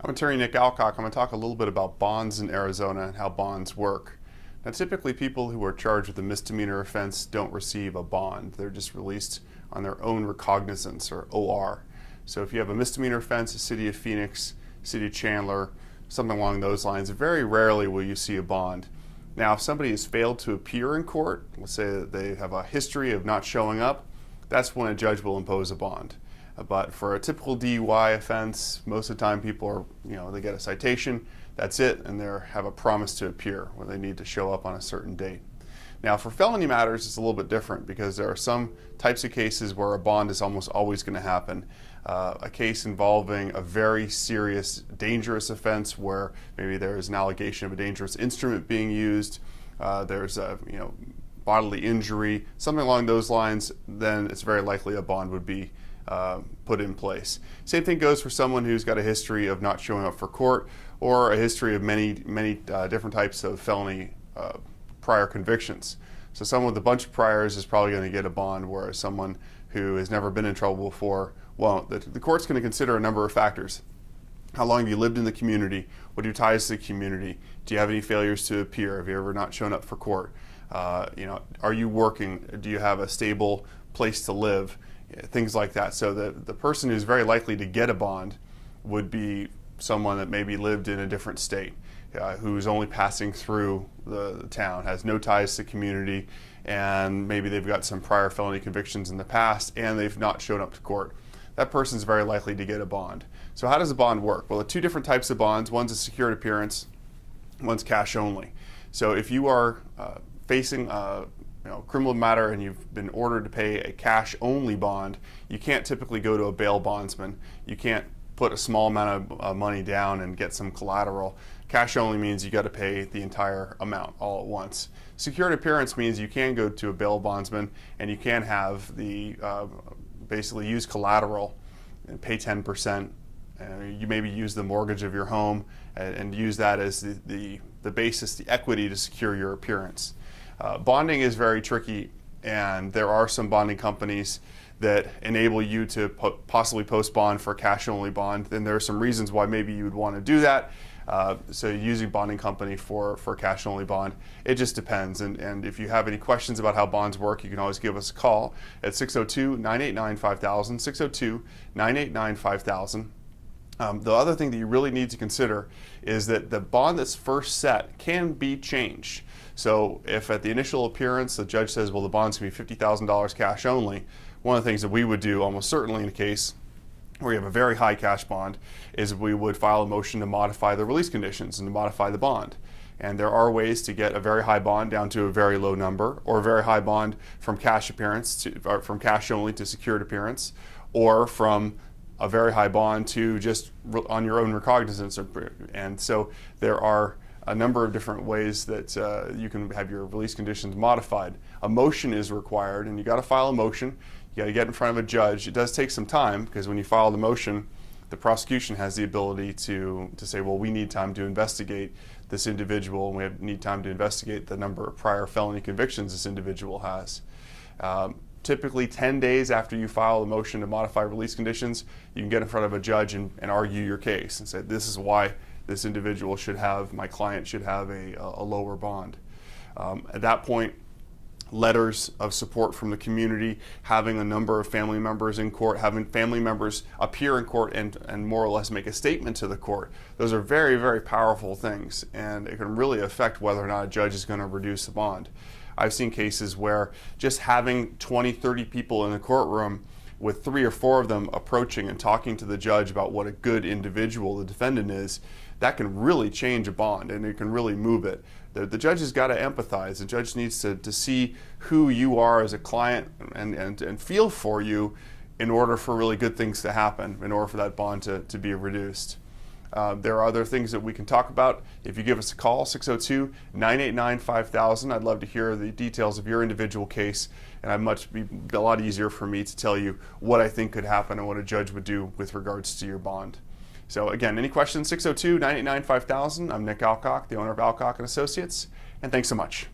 I'm Attorney Nick Alcock. I'm going to talk a little bit about bonds in Arizona and how bonds work. Now, typically people who are charged with a misdemeanor offense don't receive a bond. They're just released on their own recognizance, or OR. So if you have a misdemeanor offense, the City of Phoenix, City of Chandler, something along those lines, very rarely will you see a bond. Now, if somebody has failed to appear in court, let's say that they have a history of not showing up, that's when a judge will impose a bond. But for a typical DUI offense, most of the time people are, they get a citation, that's it, and they have a promise to appear when they need to show up on a certain date. Now, for felony matters, it's a little bit different because there are some types of cases where a bond is almost always going to happen. A case involving a very serious, dangerous offense where maybe there is an allegation of a dangerous instrument being used, there's a bodily injury, something along those lines, then it's very likely a bond would be put in place. Same thing goes for someone who's got a history of not showing up for court or a history of many different types of felony prior convictions. So someone with a bunch of priors is probably going to get a bond, whereas someone who has never been in trouble before won't. The court's going to consider a number of factors. How long have you lived in the community? What are your ties to the community? Do you have any failures to appear? Have you ever not shown up for court? Are you working? Do you have a stable place to live? Things like that. So the person who's very likely to get a bond would be someone that maybe lived in a different state, who's only passing through the town, has no ties to the community, and maybe they've got some prior felony convictions in the past and they've not shown up to court. That person's very likely to get a bond. So how does a bond work? Well, there are two different types of bonds. One's a secured appearance, one's cash only. So if you are facing a criminal matter and you've been ordered to pay a cash only bond, you can't typically go to a bail bondsman. You can't put a small amount of money down and get some collateral. Cash only means you got to pay the entire amount all at once. Secured appearance means you can go to a bail bondsman and you can have the basically use collateral and pay 10%. You maybe use the mortgage of your home and use that as the basis, the equity to secure your appearance. Bonding is very tricky, and there are some bonding companies that enable you to possibly post bond for a cash only bond. Then there are some reasons why maybe you would want to do that. So using bonding company for cash only bond, it just depends. And if you have any questions about how bonds work, you can always give us a call at 602-989-5000, 602-989-5000. The other thing that you really need to consider is that the bond that's first set can be changed. So if at the initial appearance the judge says, well, the bond's going to be $50,000 cash only, one of the things that we would do almost certainly in a case where you have a very high cash bond is we would file a motion to modify the release conditions and to modify the bond. And there are ways to get a very high bond down to a very low number, or a very high bond from cash appearance from cash only to secured appearance, or from a very high bond to just on your own recognizance. And so there are a number of different ways that you can have your release conditions modified. A motion is required, and you got to file a motion. You got to get in front of a judge. It does take some time because when you file the motion, the prosecution has the ability to say, well, we need time to investigate this individual, and we need time to investigate the number of prior felony convictions this individual has. Typically 10 days after you file a motion to modify release conditions, you can get in front of a judge and argue your case and say, this is why this individual my client should have a lower bond. At that point, letters of support from the community, having a number of family members in court, having family members appear in court and more or less make a statement to the court. Those are very, very powerful things, and it can really affect whether or not a judge is going to reduce the bond. I've seen cases where just having 20, 30 people in the courtroom with 3 or 4 of them approaching and talking to the judge about what a good individual the defendant is, that can really change a bond and it can really move it. The judge has got to empathize. The judge needs to see who you are as a client and feel for you in order for really good things to happen, in order for that bond to be reduced. There are other things that we can talk about. If you give us a call, 602-989-5000, I'd love to hear the details of your individual case, and it'd be a lot easier for me to tell you what I think could happen and what a judge would do with regards to your bond. So again, any questions, 602-989-5000. I'm Nick Alcock, the owner of Alcock & Associates, and thanks so much.